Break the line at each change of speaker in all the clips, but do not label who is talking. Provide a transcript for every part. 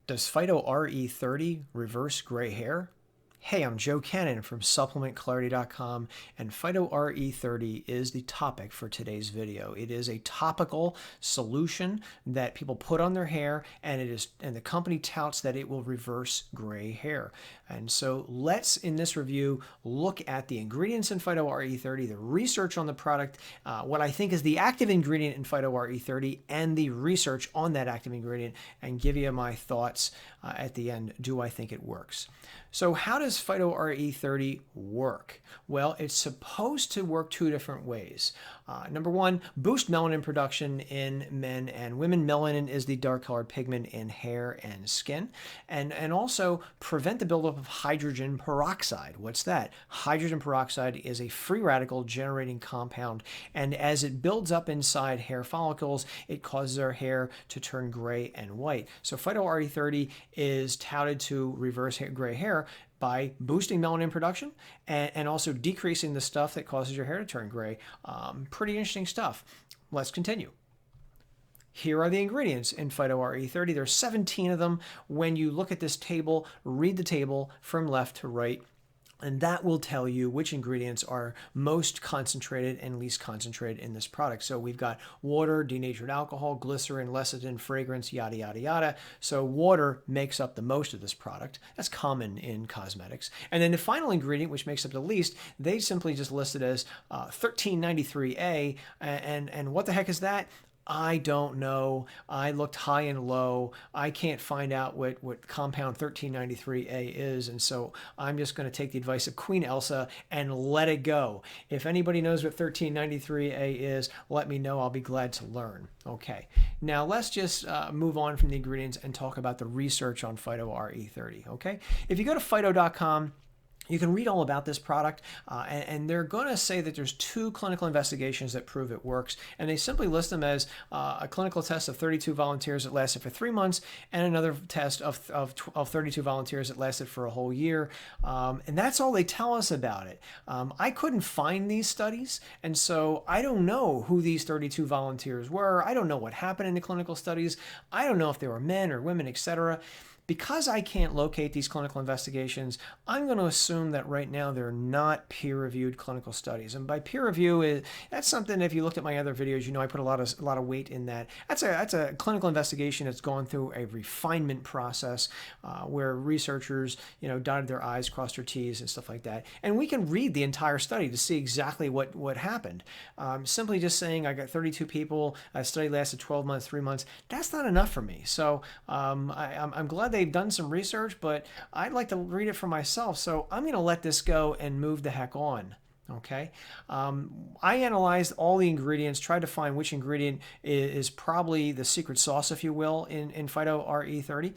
Does PHYTO RE30 reverse gray hair? Hey, I'm Joe Cannon from SupplementClarity.com, and PHYTO RE30 is the topic for today's video. It is a topical solution that people put on their hair, and the company touts that it will reverse gray hair. And so let's, in this review, look at the ingredients in PHYTO RE30, the research on the product, what I think is the active ingredient in PHYTO RE30, and the research on that active ingredient, and give you my thoughts at the end. Do I think it works? So how does PHYTO RE30 work? Well, it's supposed to work two different ways. Number one, boost melanin production in men and women. Melanin is the dark colored pigment in hair and skin. And also prevent the buildup of hydrogen peroxide. What's that? Hydrogen peroxide is a free radical generating compound, and as it builds up inside hair follicles, it causes our hair to turn gray and white. So PHYTO RE30 is touted to reverse gray hair by boosting melanin production and also decreasing the stuff that causes your hair to turn gray. Pretty interesting stuff. Let's continue. Here are the ingredients in PHYTO RE30. There's 17 of them. When you look at this table, read the table from left to right, and that will tell you which ingredients are most concentrated and least concentrated in this product. So we've got water, denatured alcohol, glycerin, lecithin, fragrance, yada, yada, yada. So water makes up the most of this product. That's common in cosmetics. And then the final ingredient, which makes up the least, they simply just listed as 1393A. And what the heck is that? I don't know. I looked high and low. I can't find out what compound 1393A is, and so I'm just going to take the advice of Queen Elsa and let it go. If anybody knows what 1393A is, let me know. I'll be glad to learn. Okay, now let's just move on from the ingredients and talk about the research on PHYTO RE30. Okay, if you go to phyto.com, you can read all about this product, and they're going to say that there's 2 clinical investigations that prove it works, and they simply list them as a clinical test of 32 volunteers that lasted for 3 months, and another test of 32 volunteers that lasted for a whole year, and that's all they tell us about it. I couldn't find these studies, and so I don't know who these 32 volunteers were. I don't know what happened in the clinical studies. I don't know if they were men or women, etc. Because I can't locate these clinical investigations, I'm going to assume that right now they're not peer-reviewed clinical studies. And by peer review, that's something, if you looked at my other videos, you know I put a lot of weight in that. That's a clinical investigation that's gone through a refinement process where researchers, dotted their I's, crossed their T's, and stuff like that. And we can read the entire study to see exactly what happened. Simply just saying I got 32 people, a study lasted 12 months, 3 months, that's not enough for me. So I'm glad they've done some research, but I'd like to read it for myself. So I'm going to let this go and move the heck on. Okay. I analyzed all the ingredients, tried to find which ingredient is probably the secret sauce, if you will, in PHYTO RE30.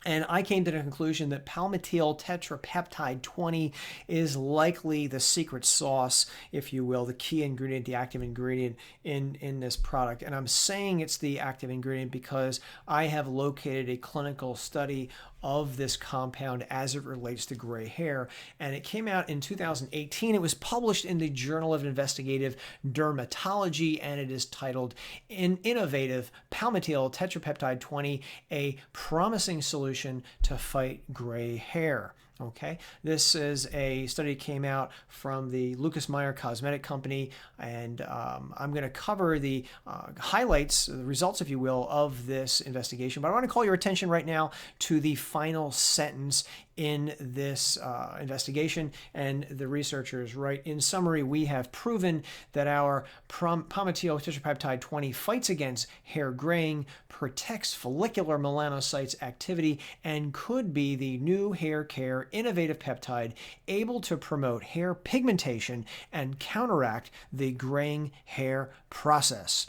And I came to the conclusion that palmitoyl tetrapeptide 20 is likely the secret sauce, if you will, the key ingredient, the active ingredient in this product. And I'm saying it's the active ingredient because I have located a clinical study of this compound as it relates to gray hair. And it came out in 2018. It was published in the Journal of Investigative Dermatology, and it is titled Innovative Palmitoyl Tetrapeptide 20, a Promising Solution to Fight Gray Hair. Okay, this is a study that came out from the Lucas Meyer Cosmetic Company, and I'm going to cover the highlights, the results, if you will, of this investigation. But I want to call your attention right now to the final sentence in this investigation, and the researchers write, in summary, we have proven that our palmitoyl tetrapeptide 20 fights against hair graying, protects follicular melanocytes activity, and could be the new hair care innovative peptide able to promote hair pigmentation and counteract the graying hair process.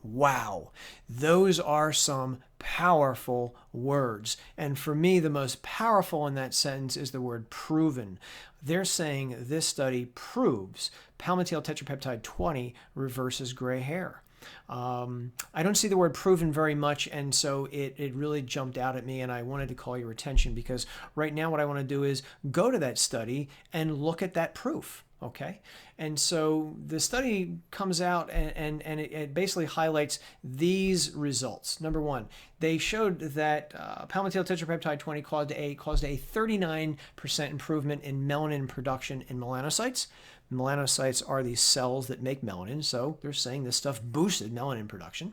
Wow, those are some powerful words. And for me, the most powerful in that sentence is the word proven. They're saying this study proves palmitoyl tetrapeptide 20 reverses gray hair. I don't see the word proven very much, and so it really jumped out at me, and I wanted to call your attention because right now what I want to do is go to that study and look at that proof. Okay, and so the study comes out and it basically highlights these results. Number one, they showed that palmitoyl tetrapeptide 20 caused a 39% improvement in melanin production in melanocytes. Melanocytes are these cells that make melanin, so they're saying this stuff boosted melanin production.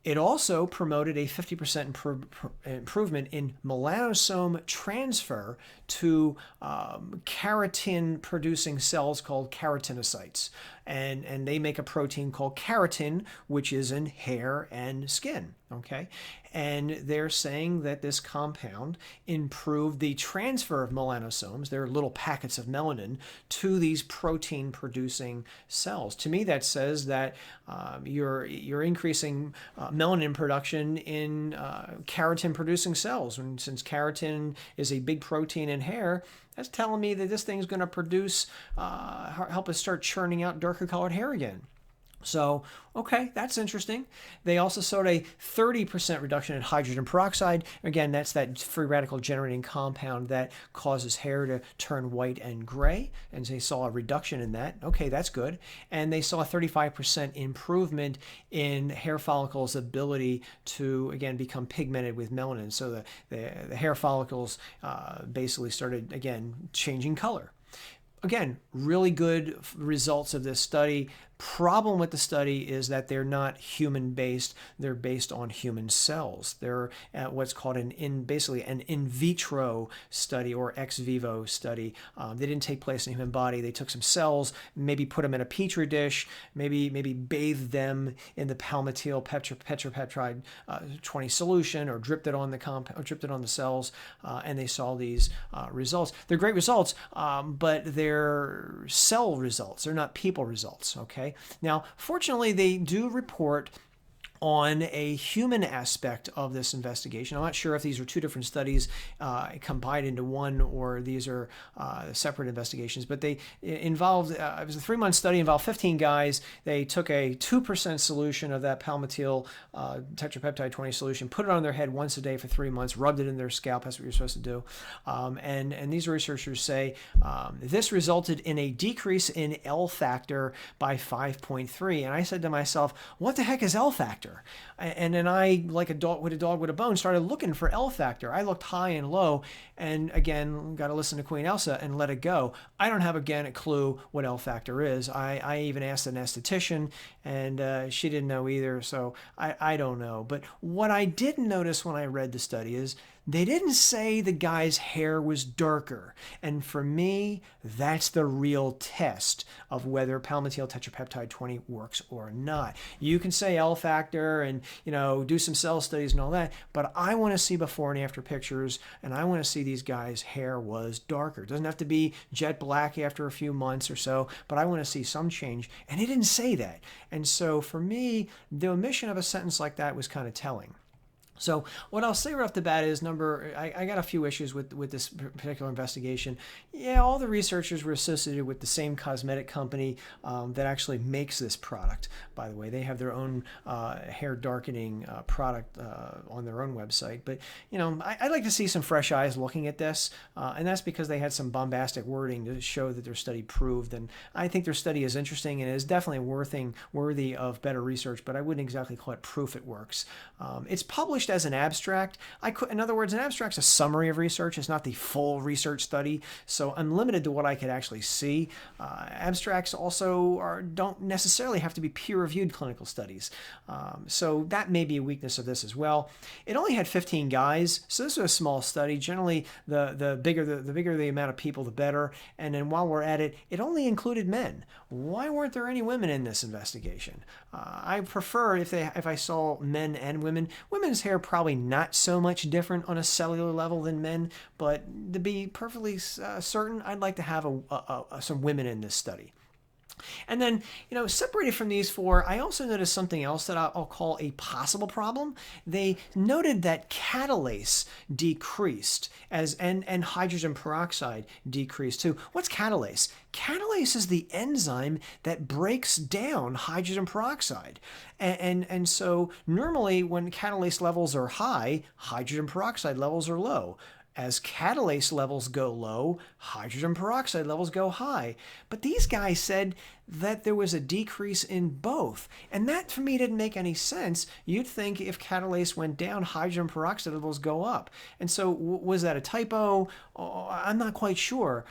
It also promoted a 50% improvement in melanosome transfer to keratin-producing cells called keratinocytes. And they make a protein called keratin, which is in hair and skin, okay? And they're saying that this compound improved the transfer of melanosomes, they're little packets of melanin, to these protein-producing cells. To me, that says that you're increasing melanin production in keratin-producing cells. And since keratin is a big protein in hair, that's telling me that this thing's going to produce, help us start churning out darker colored hair again. So, okay, that's interesting. They also showed a 30% reduction in hydrogen peroxide. Again, that's that free radical generating compound that causes hair to turn white and gray. And they saw a reduction in that. Okay, that's good. And they saw a 35% improvement in hair follicles' ability to, again, become pigmented with melanin. So the hair follicles basically started, again, changing color. Again, really good results of this study. Problem with the study is that they're not human-based. They're based on human cells. They're what's called basically an in vitro study or ex vivo study. They didn't take place in the human body. They took some cells, maybe put them in a petri dish, maybe bathed them in the palmitoyl tetrapeptide 20 solution, or dripped it on the cells, and they saw these results. They're great results, but they're cell results. They're not people results. Okay. Now, fortunately, they do report on a human aspect of this investigation. I'm not sure if these are two different studies combined into one, or these are separate investigations, but they involved, it was a 3-month study, involved 15 guys. They took a 2% solution of that palmitoyl tetrapeptide 20 solution, put it on their head once a day for 3 months, rubbed it in their scalp. That's what you're supposed to do. And these researchers say this resulted in a decrease in L factor by 5.3. And I said to myself, what the heck is L factor? And then I, like a dog with a bone, started looking for L factor. I looked high and low, and again, got to listen to Queen Elsa and let it go. I don't have, again, a clue what L factor is. I even asked an esthetician, and she didn't know either, so I don't know. But what I did notice when I read the study is they didn't say the guy's hair was darker. And for me, that's the real test of whether palmitoyl tetrapeptide 20 works or not. You can say L factor and, do some cell studies and all that, but I want to see before and after pictures, and I want to see these guys' hair was darker. It doesn't have to be jet black after a few months or so, but I want to see some change. And it didn't say that. And so for me, the omission of a sentence like that was kind of telling. So what I'll say right off the bat is, I got a few issues with this particular investigation. Yeah, all the researchers were associated with the same cosmetic company that actually makes this product. By the way, they have their own hair darkening product on their own website. But, I'd like to see some fresh eyes looking at this, and that's because they had some bombastic wording to show that their study proved. And I think their study is interesting and is definitely worthy of better research, but I wouldn't exactly call it proof it works. It's published as an abstract. In other words, an abstract's a summary of research. It's not the full research study, so I'm limited to what I could actually see. Abstracts also don't necessarily have to be peer-reviewed clinical studies, so that may be a weakness of this as well. It only had 15 guys, so this was a small study. Generally, the bigger the amount of people, the better. And then while we're at it, it only included men. Why weren't there any women in this investigation? I prefer if I saw men and women. Women's hair probably not so much different on a cellular level than men, but to be perfectly certain, I'd like to have some women in this study. And then, separated from these four, I also noticed something else that I'll call a possible problem. They noted that catalase decreased and hydrogen peroxide decreased too. What's catalase? Catalase is the enzyme that breaks down hydrogen peroxide. And so normally when catalase levels are high, hydrogen peroxide levels are low. As catalase levels go low, hydrogen peroxide levels go high. But these guys said that there was a decrease in both. And that, for me, didn't make any sense. You'd think if catalase went down, hydrogen peroxide levels go up. And so was that a typo? I'm not quite sure.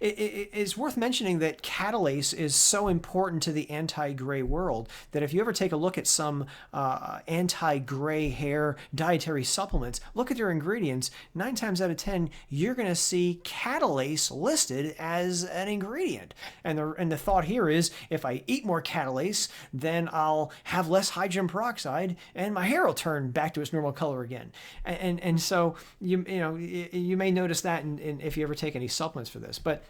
It's worth mentioning that catalase is so important to the anti-gray world that if you ever take a look at some anti-gray hair dietary supplements, look at their ingredients, 9 times out of 10, you're going to see catalase listed as an ingredient. And the thought here is if I eat more catalase, then I'll have less hydrogen peroxide and my hair will turn back to its normal color again. And so you may notice that if you ever take any supplements for this. But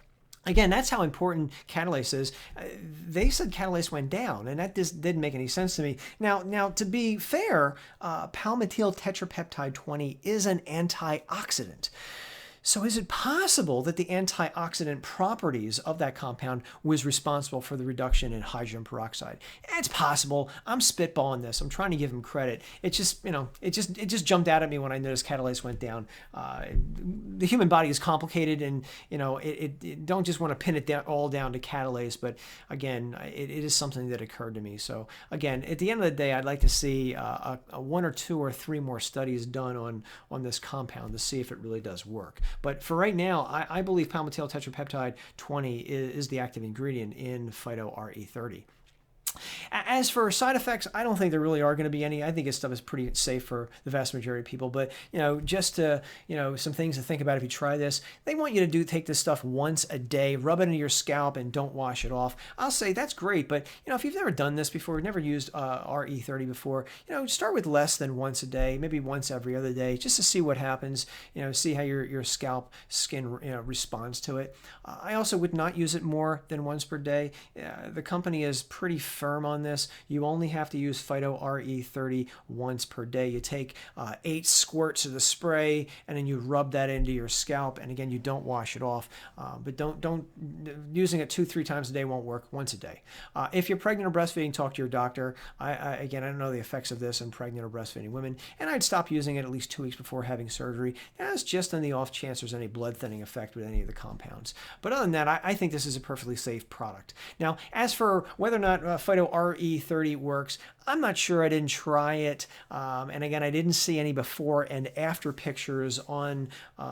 again, that's how important catalase is. They said catalase went down, and that just didn't make any sense to me. Now to be fair, palmitoyl tetrapeptide 20 is an antioxidant. So is it possible that the antioxidant properties of that compound was responsible for the reduction in hydrogen peroxide? It's possible. I'm spitballing this. I'm trying to give him credit. It just jumped out at me when I noticed catalase went down. The human body is complicated, and don't just want to pin it all down to catalase. But again, it is something that occurred to me. So again, at the end of the day, I'd like to see a 1 or 2 or 3 more studies done on this compound to see if it really does work. But for right now, I believe palmitoyl tetrapeptide 20 is the active ingredient in PHYTO RE30. As for side effects, I don't think there really are going to be any. I think this stuff is pretty safe for the vast majority of people. But, just to, some things to think about if you try this. They want you to take this stuff once a day, rub it into your scalp, and don't wash it off. I'll say that's great. But, if you've never done this before, never used RE30 before, start with less than once a day, maybe once every other day, just to see what happens, see how your scalp skin responds to it. I also would not use it more than once per day. The company is pretty firm on this. You only have to use PHYTO RE30 once per day. You take 8 squirts of the spray, and then you rub that into your scalp. And again, you don't wash it off. But don't using it 2-3 times a day won't work. Once a day. If you're pregnant or breastfeeding, talk to your doctor. Again, I don't know the effects of this in pregnant or breastfeeding women, and I'd stop using it at least 2 weeks before having surgery. That's just on the off chance there's any blood thinning effect with any of the compounds. But other than that, I think this is a perfectly safe product. Now, as for whether or not PHYTO RE30 works, I'm not sure. I didn't try it. And again, I didn't see any before and after pictures on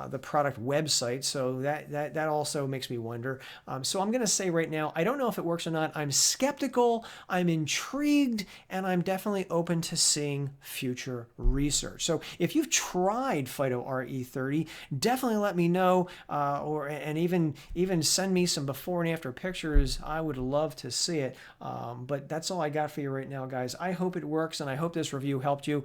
the product website. So that also makes me wonder. So I'm going to say right now, I don't know if it works or not. I'm skeptical, I'm intrigued, and I'm definitely open to seeing future research. So if you've tried PHYTO RE30, definitely let me know, and even send me some before and after pictures. I would love to see it. But that's all I got for you right now, guys. I hope it works, and I hope this review helped you.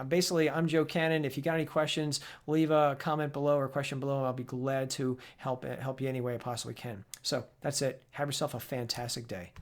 Basically, I'm Joe Cannon. If you got any questions, leave a comment below or a question below. I'll be glad to help you any way I possibly can. So that's it. Have yourself a fantastic day.